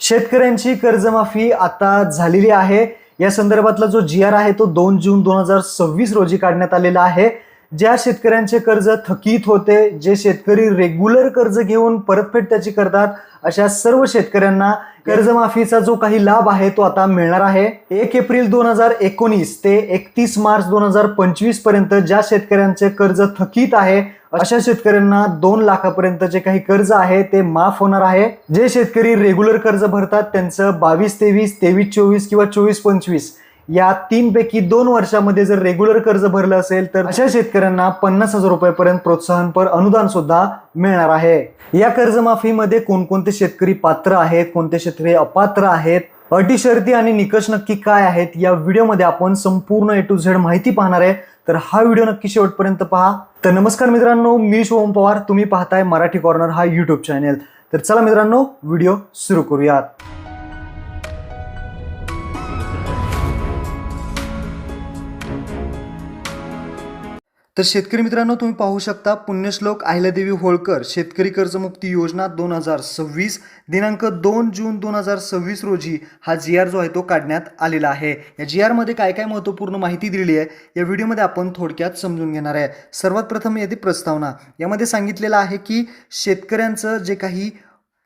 शेतकऱ्यांची कर्जमाफी आता झालेली आहे। या संदर्भातला जो जी आर आहे तो 2 जून 2026 रोजी काढण्यात आलेला आहे। ज्या शेतकऱ्यांचे कर्ज थकीत होते, जे शेतकरी रेग्युलर कर्ज घेऊन परतफेड त्याची करतात, अशा सर्व शेतकऱ्यांना कर्जमाफीचा जो काही लाभ आहे तो आता मिळणार आहे। 1 एप्रिल 2019 ते 31 मार्च 2025 पर्यंत ज्या शेतकऱ्यांचे कर्ज थकीत आहे अशा शेतकऱ्यांना 2 लाखापर्यंत जे काही कर्ज आहे ते माफ होणार आहे। जे शेतकरी रेग्युलर कर्ज भरतात त्यांचं 22-23, 23-24 किंवा 24-25 या 3 पैकी 2 वर्षामध्ये जर रेग्युलर कर्ज भरलं असेल तर अशा शेतकऱ्यांना 50,000 रुपयापर्यंत प्रोत्साहनपर अनुदान सुद्धा मिळणार आहे। या कर्जमाफीमध्ये कोणकोणते शेतकरी पात्र आहेत, कोणते शेतकरी अपात्र आहेत, अटी शर्ती आणि निकष नक्की काय आहेत, या व्हिडिओमध्ये आपण संपूर्ण A to Z माहिती पाहणार आहे। तर हा व्हिडिओ नक्की शेवटपर्यंत पहा। तर नमस्कार मित्रांनो, मी शुभम पवार, तुम्ही पाहताय मराठी कॉर्नर हा यूट्यूब चॅनल। तर चला मित्रांनो, व्हिडिओ सुरू करूयात। तर शेतकरी मित्रांनो, तुम्ही पाहू शकता पुण्यश्लोक अहिल्यादेवी होळकर शेतकरी कर्जमुक्ती योजना 2026 दिनांक 2 जून 2026 रोजी हा जी आर जो आहे तो काढण्यात आलेला आहे। या जी आर मध्ये काय काय महत्त्वपूर्ण माहिती दिलेली आहे या व्हिडिओमध्ये आपण थोडक्यात समजून घेणार आहे। सर्वात प्रथम येथे प्रस्तावना, यामध्ये सांगितलेलं आहे की शेतकऱ्यांचं जे काही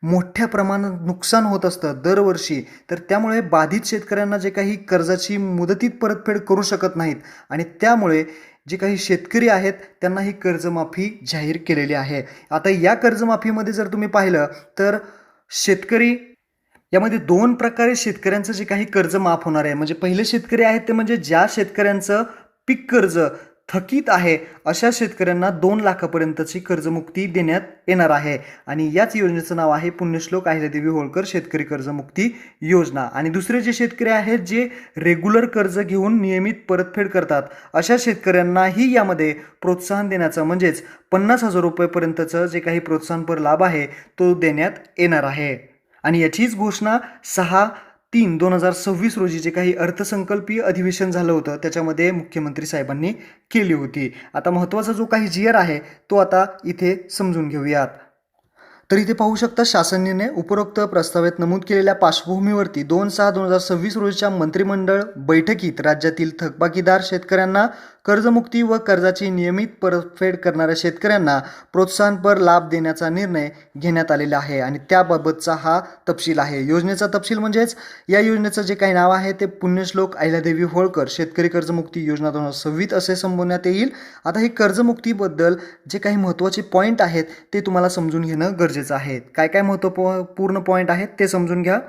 मोठ्या प्रमाणात नुकसान होत असतं दरवर्षी, तर त्यामुळे बाधित शेतकऱ्यांना जे काही कर्जाची मुदतीत परतफेड करू शकत नाहीत आणि त्यामुळे जे काही शेतकरी आहेत त्यांना ही कर्जमाफी जाहीर केलेली आहे। आता या कर्जमाफीमध्ये जर तुम्ही पाहिलं तर शेतकरी यामध्ये 2 प्रकारे शेतकऱ्यांचं जे काही कर्ज माफ होणार आहे। म्हणजे पहिले शेतकरी आहेत ते म्हणजे ज्या शेतकऱ्यांचं पीक कर्ज थकीत आहे अशा शेतकऱ्यांना 2 लाखापर्यंतची कर्जमुक्ती देण्यात येणार आहे आणि याच योजनेचं नाव आहे पुण्यश्लोक अहिल्यादेवी होळकर शेतकरी कर्जमुक्ती योजना। आणि दुसरे जे शेतकरी आहेत जे रेग्युलर कर्ज घेऊन नियमित परतफेड करतात अशा शेतकऱ्यांनाही यामध्ये प्रोत्साहन देण्याचं म्हणजेच 50,000 रुपयेपर्यंतचं जे काही प्रोत्साहनपर लाभ आहे तो देण्यात येणार आहे। आणि याचीच घोषणा 6/3/2026 रोजी जे काही अर्थसंकल्पीय अधिवेशन झालं होतं त्याच्यामध्ये मुख्यमंत्री साहेबांनी केली होती। आता महत्त्वाचा जो काही जी आर आहे तो आता इथे समजून घेऊयात। तर इथे पाहू शकता शासन निर्णय, उपरोक्त प्रस्तावित नमूद केलेल्या पार्श्वभूमीवरती 2/6/2026 रोजीच्या मंत्रिमंडळ बैठकीत राज्यातील थकबाकीदार शेतकऱ्यांना कर्जमुक्ती व कर्जाची नियमित परतफेड करणाऱ्या शेतकऱ्यांना प्रोत्साहनपर लाभ देण्याचा निर्णय घेण्यात आलेला आहे आणि त्याबाबतचा हा तपशील आहे। योजनेचा तपशील म्हणजेच या योजनेचं जे काही नाव आहे ते पुण्यश्लोक अहिल्यादेवी होळकर शेतकरी कर्जमुक्ती योजना 2026 असे संबोधण्यात येईल। आता ही कर्जमुक्तीबद्दल जे काही महत्त्वाचे पॉईंट आहेत ते तुम्हाला समजून घेणं गरजेचं आहे। काय काय महत्त्वपूर्ण पॉईंट आहेत ते समजून घ्या।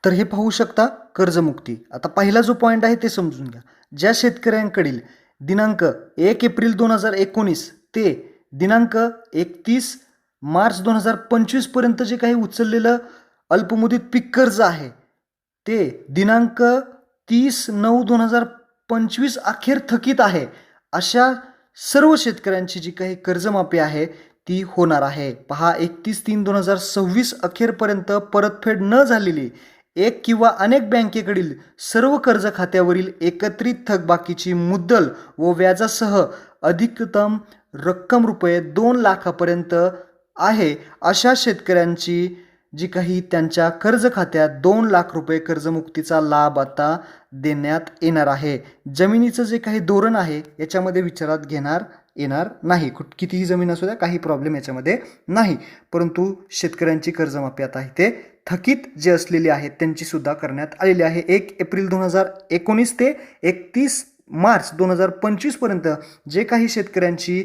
तर हे पाहू शकता कर्जमुक्ती। आता पहिला जो पॉईंट आहे ते समजून घ्या। ज्या शेतकऱ्यांकडील दिनांक 1 एप्रिल 2019 ते दिनांक 31 मार्च 2025 पर्यंत जे काही उचललेलं अल्पमुदत पीक कर्ज आहे ते दिनांक 30/9/2025 अखेर थकीत आहे अशा सर्व शेतकऱ्यांची जी काही कर्जमाफी आहे ती होणार आहे। पहा, 31/3/2026 अखेरपर्यंत परतफेड न झालेली एक किंवा अनेक बँकेकडील सर्व कर्ज खात्यावरील एकत्रित थकबाकीची मुद्दल व व्याजासह अधिकतम रक्कम रुपये 2 लाखापर्यंत आहे अशा शेतकऱ्यांची जी काही त्यांच्या कर्ज खात्यात 2 लाख रुपये कर्जमुक्तीचा लाभ आता देण्यात येणार आहे। जमिनीचं जे काही धोरण आहे याच्यामध्ये विचारात घेणार येणार नाही, कितीही जमीन असू द्या काही प्रॉब्लेम याच्यामध्ये नाही, परंतु शेतकऱ्यांची कर्जमाफी आता इथे थकीत जे असलेली आहेत त्यांची सुद्धा करण्यात आलेली आहे। 1 एप्रिल 2019 ते 31 मार्च 2025 पर्यंत जे काही शेतकऱ्यांची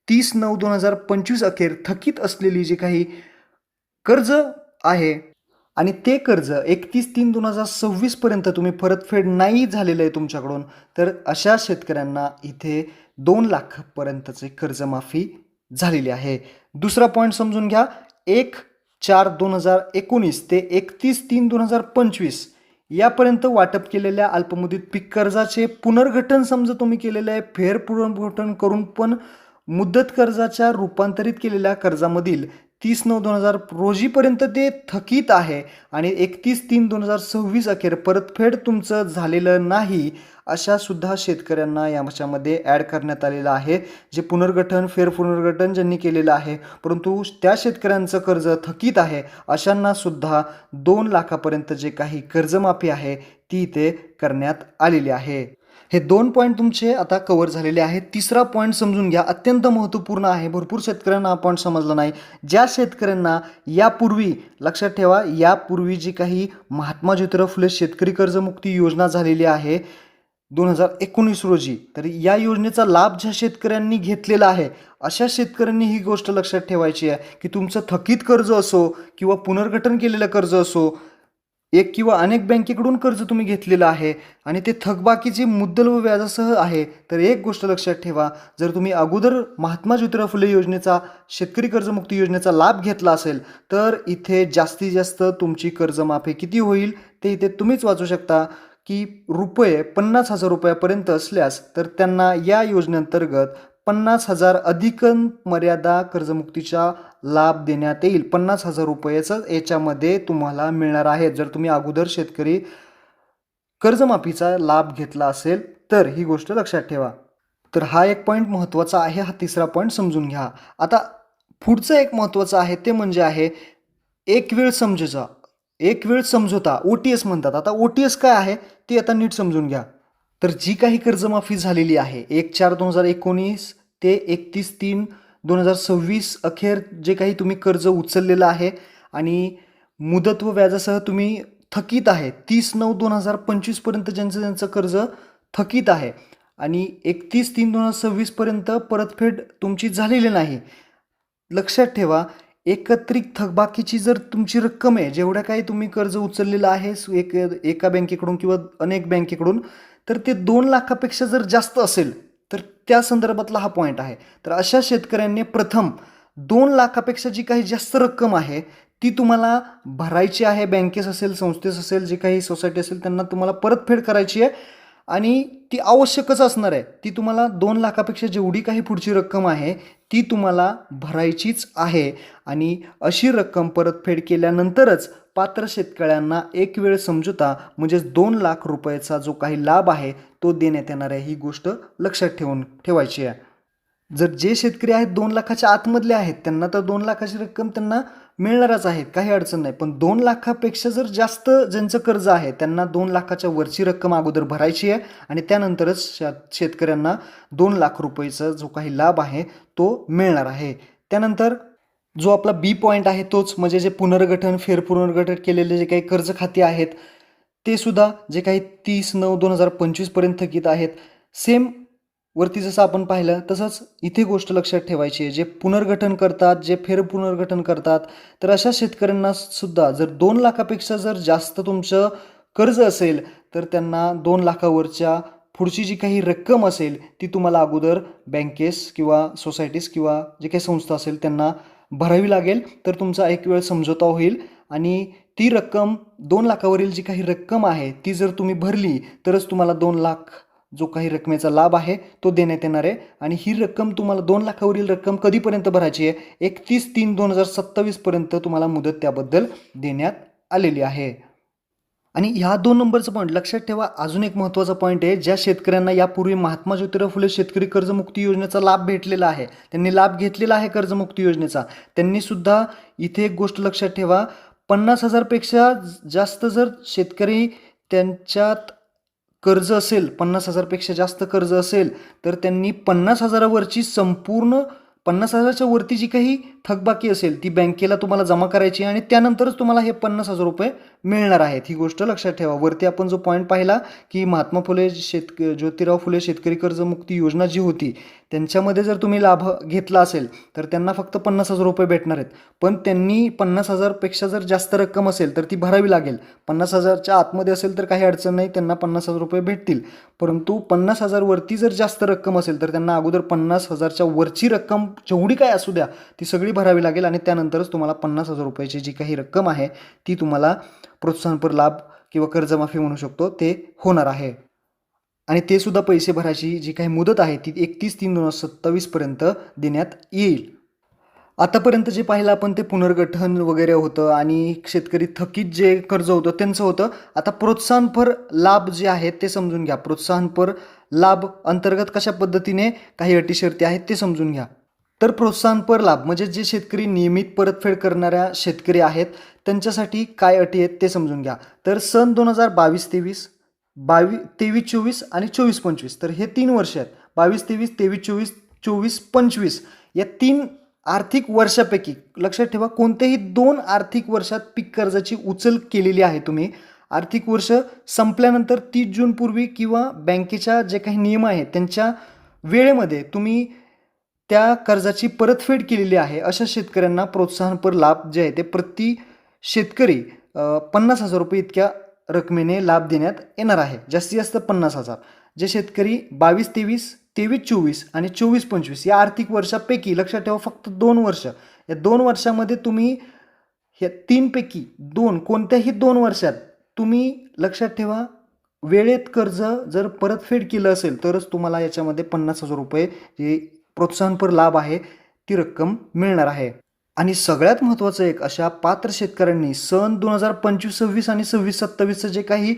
30/9/2025 अखेर थकीत असलेली जे काही कर्ज आहे आणि ते कर्ज 31/3/2026 पर्यंत तुम्ही परतफेड नाही झालेलं आहे तुमच्याकडून, तर अशा शेतकऱ्यांना इथे 2 लाखापर्यंतचे कर्जमाफी झालेली आहे। दुसरा पॉईंट समजून घ्या। 1/4/2019 ते 31/3/2025 यापर्यंत वाटप केलेल्या अल्पमुदत पीक कर्जाचे पुनर्गठन समजा तुम्ही केलेलं आहे, फेर पुनर्गठन करून पण मुदत कर्जाच्या रूपांतरित केलेल्या कर्जामधील 30/9/2000 रोजीपर्यंत ते थकीत आहे आणि 31/3/2026 अखेर परतफेड तुमचं झालेलं नाही, अशा सुद्धा शेतकऱ्यांना याच्यामध्ये ॲड करण्यात आलेलं आहे. जे पुनर्गठन, फेरपुनर्गठन ज्यांनी केलेलं आहे, परंतु त्या शेतकऱ्यांचं कर्ज थकीत आहे, अशांना सुद्धा 2 लाखापर्यंत जे काही कर्जमाफी आहे ती इथे करण्यात आलेली आहे. हे 2 पॉईंट तुमचे आता कव्हर झालेले आहेत. तिसरा पॉईंट समजून घ्या, अत्यंत महत्त्वपूर्ण आहे. भरपूर शेतकऱ्यांना हा पॉईंट समजला नाही. ज्या शेतकऱ्यांना यापूर्वी, लक्षात ठेवा, यापूर्वी जी काही महात्मा ज्योतिराव फुले शेतकरी कर्जमुक्ती योजना झालेली आहे 2019 रोजी, तर या योजनेचा लाभ ज्या शेतकऱ्यांनी घेतलेला आहे, अशा शेतकऱ्यांनी ही गोष्ट लक्षात ठेवायची आहे की तुमचं थकीत कर्ज असो किंवा पुनर्गठन केलेलं कर्ज असो, एक किंवा अनेक बँकेकडून कर्ज तुम्ही घेतलेलं आहे आणि ते थकबाकीचे मुद्दल व व्याजासह आहे, तर एक गोष्ट लक्षात ठेवा, जर तुम्ही अगोदर महात्मा ज्योतिराव फुले योजनेचा, शेतकरी कर्जमुक्ती योजनेचा लाभ घेतला असेल, तर इथे जास्तीत जास्त तुमची कर्जमाफी किती होईल ते इथे तुम्हीच वाचू शकता की रुपये 50,000 रुपयापर्यंत असल्यास तर त्यांना या योजनेअंतर्गत 50,000 अधिक मर्यादा कर्जमुक्तीचा लाभ देण्यात येईल. 50,000 रुपयाचं याच्यामध्ये तुम्हाला मिळणार आहे जर तुम्ही अगोदर शेतकरी कर्जमाफीचा लाभ घेतला असेल तर. ही गोष्ट लक्षात ठेवा. तर हा एक पॉईंट महत्त्वाचा आहे. हा तिसरा पॉईंट समजून घ्या. आता पुढचं एक महत्त्वाचं आहे ते म्हणजे आहे एक वेळ समझोता. एक वेळ समझोता, OTS म्हणतात. आता OTS काय आहे ते आता नीट समजून घ्या. तर जी काही कर्जमाफी झालेली आहे 1/4/2019 ते 31/3/2026 अखेर जे काही तुम्ही कर्ज उचललेलं आहे आणि मुदत व व्याजासह तुम्ही थकीत आहे, 30/9/2025 पर्यंत ज्यांचं कर्ज थकीत आहे आणि 31/3/2026 पर्यंत परतफेड तुमची झालेली नाही. लक्षात ठेवा, एकत्रित थकबाकीची जर तुमची रक्कम आहे, जेवढ्या काही तुम्ही कर्ज उचललेलं आहे एका बँकेकडून किंवा अनेक बँकेकडून, तर ते 2 लाखापेक्षा जर जास्त असेल तर त्या संदर्भातला हा पॉईंट आहे. तर अशा शेतकऱ्यांनी प्रथम 2 लाखापेक्षा जी काही जास्त रक्कम आहे ती तुम्हाला भरायची आहे. बँकेस असेल, संस्थेस असेल, जे काही सोसायटी असेल त्यांना तुम्हाला परतफेड करायची आहे आणि ती आवश्यकच असणार आहे. ती तुम्हाला 2 लाखापेक्षा जेवढी काही पुढची रक्कम आहे ती तुम्हाला भरायचीच आहे आणि अशी रक्कम परतफेड केल्यानंतरच पात्र शेतकऱ्यांना एक वेळ समझोता म्हणजेच 2 लाख रुपयाचा जो काही लाभ आहे तो देण्यात येणार आहे. ही गोष्ट लक्षात ठेवायची आहे. जर जे शेतकरी आहेत 2 लाखाच्या आतमधले आहेत त्यांना तर 2 लाखाची रक्कम त्यांना मिळणारच आहे, काही अडचण नाही. पण 2 लाखापेक्षा जर जास्त ज्यांचं कर्ज आहे त्यांना 2 लाखाच्या वरची रक्कम अगोदर भरायची आहे आणि त्यानंतरच शेतकऱ्यांना 2 लाख रुपयेचा जो काही लाभ आहे तो मिळणार आहे. त्यानंतर जो आपला बी पॉईंट आहे तोच म्हणजे जे पुनर्गठन, फेरपुनर्गठन केलेले जे काही कर्ज खाती आहेत ते सुद्धा जे काही 30/9/2025 पर्यंत थकीत आहेत, सेम वरती जसं आपण पाहिलं तसंच इथे गोष्ट लक्षात ठेवायची आहे. जे पुनर्गठन करतात, जे फेरपुनर्गठन करतात, तर अशा शेतकऱ्यांना सुद्धा जर 2 लाखापेक्षा जर जास्त तुमचं कर्ज असेल तर त्यांना 2 लाखावरच्या पुढची जी काही रक्कम असेल ती तुम्हाला अगोदर बँकेस किंवा सोसायटीज किंवा जे काही संस्था असेल त्यांना भरावी लागेल. तर तुमचा एक वेळ समझोता होईल आणि ती रक्कम 2 लाखावरील जी काही रक्कम आहे ती जर तुम्ही भरली तरच तुम्हाला 2 लाख जो काही रकमेचा लाभ आहे तो देण्यात येणार आहे. आणि ही रक्कम तुम्हाला 2 लाखावरील रक्कम कधीपर्यंत भरायची आहे? 31/3/2027 पर्यंत तुम्हाला मुदत त्याबद्दल देण्यात आलेली आहे. आणि ह्या 2 नंबरचं पॉईंट लक्षात ठेवा. अजून एक महत्त्वाचा पॉईंट आहे, ज्या शेतकऱ्यांना यापूर्वी महात्मा ज्योतिराव फुले शेतकरी कर्जमुक्ती योजनेचा लाभ भेटलेला आहे, त्यांनी लाभ घेतलेला आहे कर्जमुक्ती योजनेचा, त्यांनी सुद्धा इथे एक गोष्ट लक्षात ठेवा, 50,000 पेक्षा जास्त जर शेतकरी त्यांच्यात कर्ज असेल, 50,000 पेक्षा जास्त कर्ज असेल तर त्यांनी 50,000 वरची संपूर्ण 50,000च्या वरती जी काही थकबाकी असेल ती बँकेला तुम्हाला जमा करायची आणि त्यानंतरच तुम्हाला हे 50,000 रुपये मिळणार आहेत. ही गोष्ट लक्षात ठेवा. वरती आपण जो पॉईंट पाहिला की महात्मा फुले ज्योतिराव फुले शेतकरी कर्जमुक्ती योजना जी होती त्यांच्यामध्ये जर तुम्ही लाभ घेतला असेल तर त्यांना फक्त 50,000 रुपये भेटणार आहेत. पण त्यांनी 50,000 पेक्षा जर जास्त रक्कम असेल तर ती भरावी लागेल. 50,000च्या आतमध्ये असेल तर काही अडचण नाही, त्यांना 50,000 रुपये भेटतील. परंतु 50,000 वरती जर जास्त रक्कम असेल तर त्यांना अगोदर 50,000च्या वरची रक्कम जेवढी काय असू द्या ती सगळी भरावी लागेल आणि त्यानंतरच तुम्हाला 50,000 रुपयाची जी काही रक्कम आहे ती तुम्हाला प्रोत्साहनपर लाभ किंवा कर्जमाफी म्हणू शकतो ते होणार आहे. आणि ते सुद्धा पैसे भरायची जी काही मुदत आहे ती 31/3/2027 पर्यंत देण्यात येईल. आतापर्यंत जे पाहिलं आपण ते पुनर्गठन वगैरे होतं आणि शेतकरी थकीत जे कर्ज होतं त्यांचं होतं. आता प्रोत्साहनपर लाभ जे आहेत ते समजून घ्या. प्रोत्साहनपर लाभ अंतर्गत कशा पद्धतीने काही अटी शर्ती आहेत ते समजून घ्या. तर प्रोत्साहनपर लाभ म्हणजे जे शेतकरी नियमित परतफेड करणाऱ्या शेतकरी आहेत त्यांच्यासाठी काय अटी आहेत ते समजून घ्या. तर सन 2022-23, 23-24 आणि 24-25 तर हे 3 वर्ष आहेत. 22-23, 23-24, 24-25 या 3 आर्थिक वर्षापैकी लक्षात ठेवा कोणत्याही 2 आर्थिक वर्षात पीक कर्जाची उचल केलेली आहे तुम्ही. आर्थिक वर्ष संपल्यानंतर 30 जून पूर्वी किंवा बँकेच्या जे काही नियम आहेत त्यांच्या वेळेमध्ये तुम्ही त्या कर्जाची परतफेड केलेली आहे अशा शेतकऱ्यांना प्रोत्साहनपर लाभ जे आहे ते प्रति शेतकरी 50,000 रुपये इतक्या रकमेने लाभ देण्यात येणार आहे. जास्तीत जास्त 50,000. जे शेतकरी 22-23, 23-24 आणि 24-25 या आर्थिक वर्षापैकी लक्षात ठेवा फक्त 2 वर्ष या 2 वर्षामध्ये तुम्ही ह्या 3 पैकी 2 कोणत्याही 2 वर्षात तुम्ही लक्षात ठेवा वेळेत कर्ज जर परतफेड केलं असेल तरच तुम्हाला याच्यामध्ये 50,000 रुपये जे प्रोत्साहनपर लाभ आहे ती रक्कम मिळणार आहे. आणि सगळ्यात महत्त्वाचं एक अशा पात्र शेतकऱ्यांनी सन 2025-26 आणि 26-27चं जे काही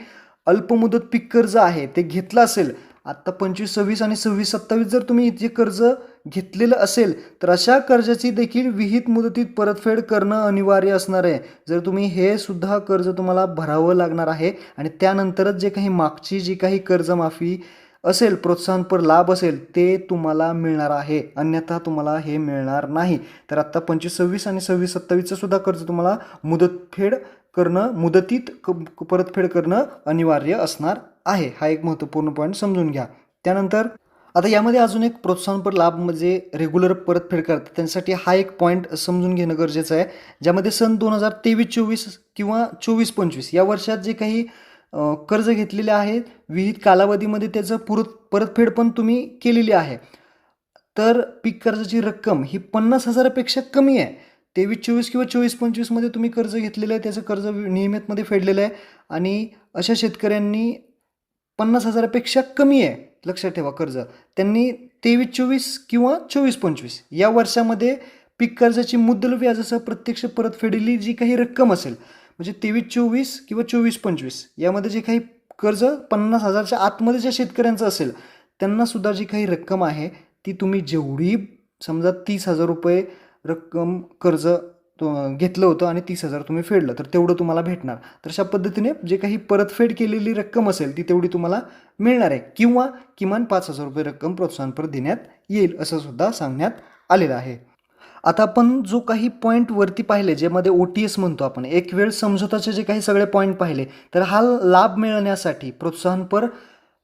अल्पमुदत पीक कर्ज आहे ते घेतलं असेल. आत्ता 25-26 आणि 26-27 जर तुम्ही जे कर्ज घेतलेलं असेल तर अशा कर्जाची देखील विहित मुदतीत परतफेड करणं अनिवार्य असणार आहे. जर तुम्ही हे सुद्धा कर्ज तुम्हाला भरावं लागणार आहे आणि त्यानंतरच जे काही मागची जी काही कर्जमाफी असेल प्रोत्साहनपर लाभ असेल ते तुम्हाला मिळणार आहे. अन्यथा तुम्हाला हे मिळणार नाही. तर आत्ता 25-26 आणि 26-27चं सुद्धा कर्ज तुम्हाला मुदतीत परतफेड करणं अनिवार्य असणार आहे. हा एक महत्त्वपूर्ण पॉईंट समजून घ्या. त्यानंतर आता यामध्ये अजून एक प्रोत्साहनपर लाभ म्हणजे रेग्युलर परतफेड करतात त्यांसाठी हा एक पॉईंट समजून घेणं गरजेचं आहे. ज्यामध्ये सन 2023-24 किंवा 24-25 या वर्षात जे काही कर्ज घेतलेले आहेत विहित कालावधीमध्ये त्याचं परतफेड पण तुम्ही केलेली आहे. तर पीक कर्जाची रक्कम ही 50,000पेक्षा कमी आहे. 23-24 किंवा 24-25मध्ये तुम्ही कर्ज घेतलेलं आहे त्याचं कर्ज नियमितमध्ये फेडलेलं आहे आणि अशा शेतकऱ्यांनी 50,000पेक्षा कमी आहे लक्षात ठेवा कर्ज त्यांनी 23-24 किंवा 24-25 या वर्षामध्ये पीक कर्जाची मुद्दल व्याजासह प्रत्यक्ष परतफेडीली जी काही रक्कम असेल म्हणजे 23-24 किंवा 24-25 यामध्ये जे काही कर्ज 50,000च्या आतमध्ये ज्या शेतकऱ्यांचं असेल त्यांना सुद्धा जी काही रक्कम आहे ती तुम्ही जेवढी समजा 30,000 रुपये रक्कम कर्ज घेतलं होतं आणि 30,000 तुम्ही फेडलं तर तेवढं तुम्हाला भेटणार. तर अशा पद्धतीने जे काही परतफेड केलेली रक्कम असेल ती तेवढी तुम्हाला मिळणार आहे किंवा किमान 5,000 रुपये रक्कम प्रोत्साहनपर देण्यात येईल असं सुद्धा सांगण्यात आलेलं आहे. आता आपण जो काही पॉईंट वरती पाहिले ज्यामध्ये OTS म्हणतो आपण एक वेळ समझोताचे जे काही सगळे पॉईंट पाहिले तर हा लाभ मिळण्यासाठी प्रोत्साहनपर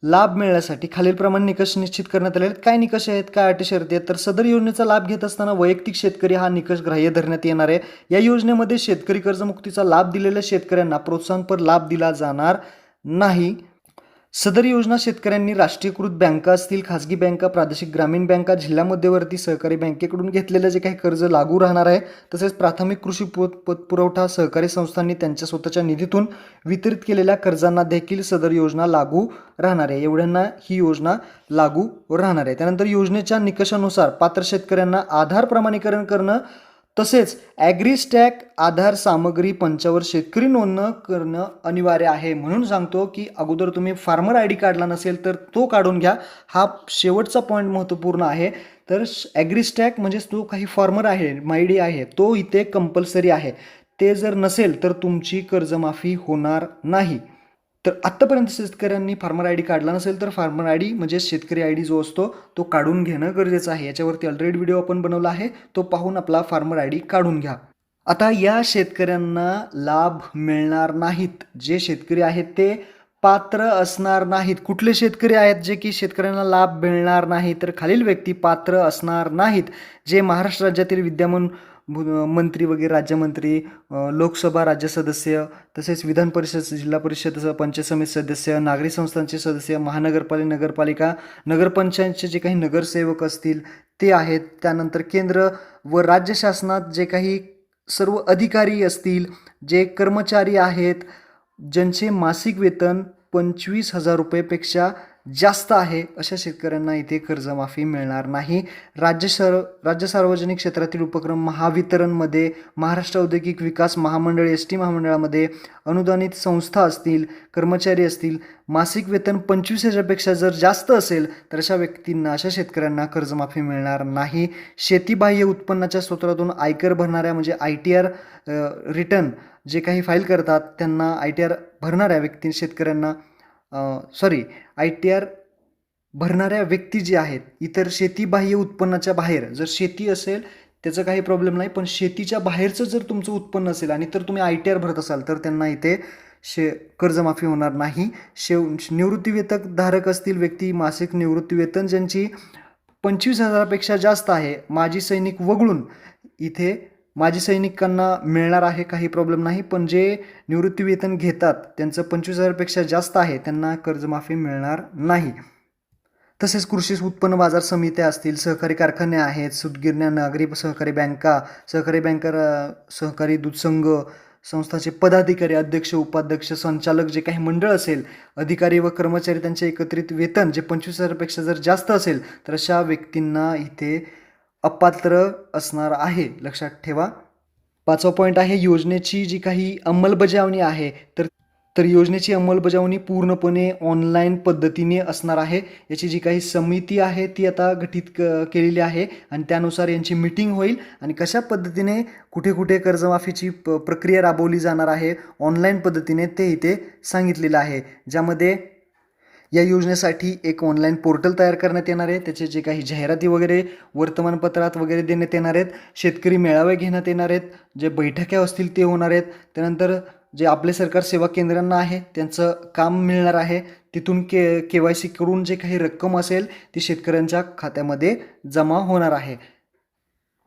लाभ मिळण्यासाठी खालीलप्रमाणे निकष निश्चित करण्यात आले आहेत. काय निकष आहेत काय अटी शर्ती आहेत तर सदर योजनेचा लाभ घेत असताना वैयक्तिक शेतकरी हा निकष ग्राह्य धरण्यात येणार आहे. या योजनेमध्ये शेतकरी कर्जमुक्तीचा लाभ दिलेल्या शेतकऱ्यांना प्रोत्साहनपर लाभ दिला जाणार नाही. सदर योजना शेतकऱ्यांनी राष्ट्रीयकृत बँका असतील खाजगी बँका प्रादेशिक ग्रामीण बँका जिल्हा मध्यवर्ती सहकारी बँकेकडून घेतलेले जे काही कर्ज लागू राहणार आहे तसेच प्राथमिक कृषी पतपुरवठा सहकारी संस्थांनी त्यांच्या स्वतःच्या निधीतून वितरित केलेल्या कर्जांना देखील सदर योजना लागू राहणार आहे. एवढ्यांना ही योजना लागू राहणार आहे. त्यानंतर योजनेच्या निकषानुसार पात्र शेतकऱ्यांना आधार प्रमाणीकरण करणं तसेच ॲग्रीस्टॅक आधार सामग्री पंचावर शेतकरी नोंदणी करणं अनिवार्य आहे. म्हणून सांगतो की अगोदर तुम्ही फार्मर ID काढला नसेल तर तो काढून घ्या. हा शेवटचा पॉईंट महत्त्वपूर्ण आहे. तर ॲग्रीस्टॅक म्हणजे जो काही फार्मर आहे ID आहे तो इथे कंपल्सरी आहे. ते जर नसेल तर तुमची कर्जमाफी होणार नाही. तर आत्तापर्यंत शेतकऱ्यांनी फार्मर ID काढला नसेल तर फार्मर ID म्हणजे शेतकरी ID जो असतो तो काढून घेणं गरजेचं आहे. याच्यावरती ऑलरेडी व्हिडिओ आपण बनवला आहे तो पाहून आपला फार्मर ID काढून घ्या. आता या शेतकऱ्यांना लाभ मिळणार नाहीत. जे शेतकरी आहेत ते पात्र असणार नाहीत. कुठले शेतकरी आहेत जे की शेतकऱ्यांना लाभ मिळणार नाही तर खालील व्यक्ती पात्र असणार नाहीत. जे महाराष्ट्र राज्यातील विद्यमान मंत्री वगैरे राज्यमंत्री लोकसभा राज्य सदस्य तसेच विधान परिषद जिल्हा परिषद पंचायत समिती सदस्य नागरी संस्थांचे सदस्य नगरपालिका नगरपंचायतचे जे काही नगरसेवक असतील ते आहेत. त्यानंतर केंद्र व राज्य शासनात जे काही सर्व अधिकारी असतील जे कर्मचारी आहेत ज्यांचे मासिक वेतन 25,000 रुपयेपेक्षा जास्त आहे अशा शेतकऱ्यांना इथे कर्जमाफी मिळणार नाही. राज्य सार्वजनिक क्षेत्रातील उपक्रम महावितरणमध्ये, महाराष्ट्र औद्योगिक विकास महामंडळ एस टी महामंडळामध्ये, अनुदानित संस्था असतील, कर्मचारी असतील, मासिक वेतन 25,000पेक्षा जर जास्त असेल तर अशा व्यक्तींना, अशा शेतकऱ्यांना कर्जमाफी मिळणार नाही. शेतीबाह्य उत्पन्नाच्या स्रोतातून आयकर भरणाऱ्या म्हणजे ITR रिटर्न जे काही फाईल करतात त्यांना, ITR भरणाऱ्या शेतकऱ्यांना ITR भरणाऱ्या व्यक्ती जे आहेत, इतर शेतीबाह्य उत्पन्नाच्या बाहेर, जर शेती असेल त्याचं काही प्रॉब्लेम नाही, पण शेतीच्या बाहेरचं जर तुमचं उत्पन्न असेल आणि तर तुम्ही ITR भरत असाल तर त्यांना इथे कर्जमाफी होणार नाही. निवृत्तीवेतक धारक असतील व्यक्ती, मासिक निवृत्तीवेतन ज्यांची 25,000पेक्षा जास्त आहे, माजी सैनिक वगळून इथे माजी सैनिकांना मिळणार आहे, काही प्रॉब्लेम नाही. पण जे निवृत्तीवेतन घेतात त्यांचं 25,000पेक्षा जास्त आहे त्यांना कर्जमाफी मिळणार नाही. तसेच कृषी उत्पन्न बाजार समित्या असतील, सहकारी कारखाने आहेत, सूतगिरण्या, नागरी सहकारी बँका, सहकारी दूध संघ, संस्थाचे पदाधिकारी, अध्यक्ष, उपाध्यक्ष, संचालक, जे काही मंडळ असेल, अधिकारी व कर्मचारी त्यांचे एकत्रित वेतन जे 25,000पेक्षा जर जास्त असेल तर अशा व्यक्तींना इथे अपात्र असणार आहे, लक्षात ठेवा. 5वा पॉईंट आहे योजनेची जी काही अंमलबजावणी आहे तर योजनेची अंमलबजावणी पूर्णपणे ऑनलाईन पद्धतीने असणार आहे. याची जी काही समिती आहे ती आता गठीत केलेली आहे आणि त्यानुसार यांची मीटिंग होईल आणि कशा पद्धतीने कुठे कुठे कर्जमाफीची प्रक्रिया राबवली जाणार आहे ऑनलाईन पद्धतीने ते इथे सांगितलेलं आहे. ज्यामध्ये या योजनेसाठी एक ऑनलाईन पोर्टल तयार करण्यात येणार आहे. त्याचे जे काही जाहिराती वगैरे वर्तमानपत्रात वगैरे देण्यात येणार आहेत. शेतकरी मेळावे घेण्यात येणार आहेत. जे बैठका असतील ते होणार आहेत. त्यानंतर जे आपले सरकार सेवा केंद्रांना आहे त्यांचं काम मिळणार आहे. तिथून KYC करून जे काही रक्कम असेल ती शेतकऱ्यांच्या खात्यामध्ये जमा होणार आहे.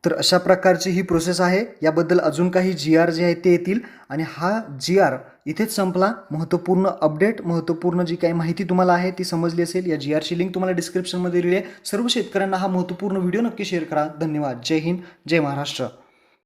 तर अशा प्रकारची ही प्रोसेस आहे. याबद्दल अजून काही GR जे आहेत ते येतील आणि हा GR इथेच संपला. महत्त्वपूर्ण अपडेट, महत्त्वपूर्ण जी काही माहिती तुम्हाला आहे ती समजली असेल. या GRची लिंक तुम्हाला डिस्क्रिप्शनमध्ये दिली आहे. सर्व शेतकऱ्यांना हा महत्त्वपूर्ण व्हिडिओ नक्की शेअर करा. धन्यवाद. जय हिंद, जय महाराष्ट्र.